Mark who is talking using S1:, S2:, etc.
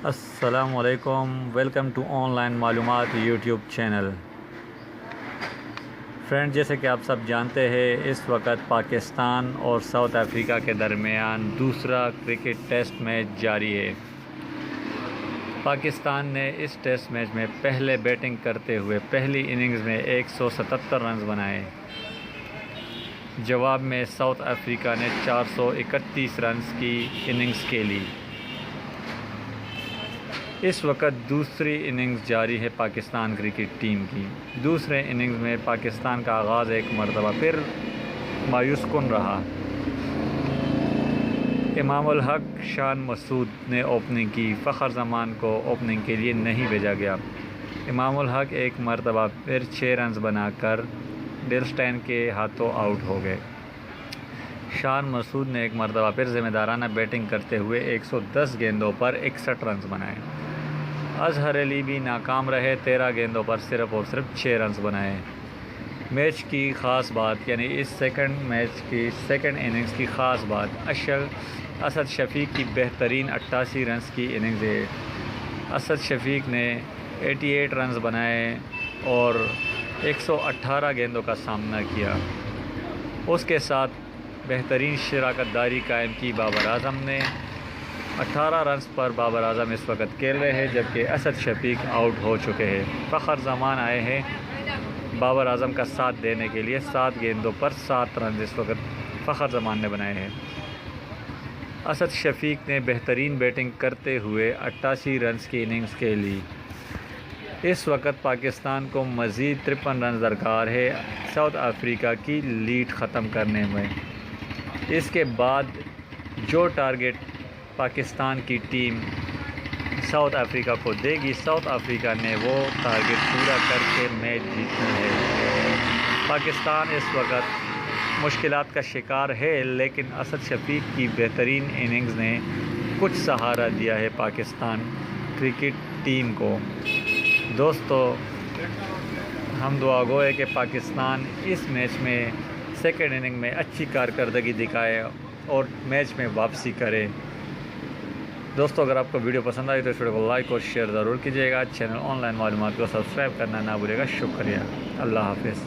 S1: अस्सलामुअलैकुम, welcome to online मालूमात YouTube channel. Friend, जैसे कि आप सब जानते हैं, इस वक्त पाकिस्तान और साउथ अफ्रीका के दरमियान दूसरा क्रिकेट टेस्ट मैच जारी है। पाकिस्तान ने इस टेस्ट मैच में पहले बैटिंग करते हुए पहली इनिंग्स में 177 रन बनाए। जवाब में साउथ अफ्रीका ने 431 रन की इनिंग्स खेली। इस वक्त दूसरी इनिंग्स जारी है पाकिस्तान क्रिकेट टीम की। दूसरे इनिंग्स में पाकिस्तान का आगाज़ एक मरतबा फिर मायूस कुन रहा। इमामुल हक, शान मसूद ने ओपनिंग की। फ़खर जमान को ओपनिंग के लिए नहीं भेजा गया। इमामुल हक एक मरतबा फिर 6 रन बनाकर डेलस्टेन के हाथों आउट हो गए। शान मसूद ने एक मरतबा फिर ज़िम्मेदाराना बैटिंग करते हुए 110 गेंदों पर 61 रन बनाए। अजहर अली भी नाकाम रहे, 13 गेंदों पर सिर्फ़ और सिर्फ 6 रन बनाए। मैच की ख़ास बात, यानी इस सेकंड इनिंग्स की ख़ास बात असद शफ़ीक की बेहतरीन 88 रन की इनिंग्स है। असद शफ़ीक ने 88 रन बनाए और 118 गेंदों का सामना किया। उसके साथ बेहतरीन शराकतदारी कायम की बाबर आज़म ने। 18 रन पर बाबर आज़म इस वक्त खेल रहे हैं, जबकि असद शफ़ीक आउट हो चुके हैं। फ़खर जमान आए हैं बाबर आज़म का साथ देने के लिए। 7 गेंदों पर 7 रन इस वक्त फ़खर जमान ने बनाए हैं। असद शफ़ीक ने बेहतरीन बैटिंग करते हुए 88 रन की इनिंग्स खेली। इस वक्त पाकिस्तान को मज़ीद 53 रन दरकार है साउथ अफ्रीका की लीड ख़त्म करने में। इसके बाद जो टारगेट पाकिस्तान की टीम साउथ अफ्रीका को देगी, साउथ अफ्रीका ने वो टारगेट पूरा करके मैच जीतना है। पाकिस्तान इस वक्त मुश्किलात का शिकार है, लेकिन असद शफ़ीक की बेहतरीन इनिंग्स ने कुछ सहारा दिया है पाकिस्तान क्रिकेट टीम को। दोस्तों, हम दुआ गो है कि पाकिस्तान इस मैच में सेकेंड इनिंग में अच्छी कारकर्दगी दिखाए और मैच में वापसी करे। दोस्तों, अगर आपको वीडियो पसंद आई तो इस वीडियो को लाइक और शेयर ज़रूर कीजिएगा। चैनल ऑनलाइन मालूमात को सब्सक्राइब करना ना भूलिएगा। शुक्रिया। अल्लाह हाफ़िज़।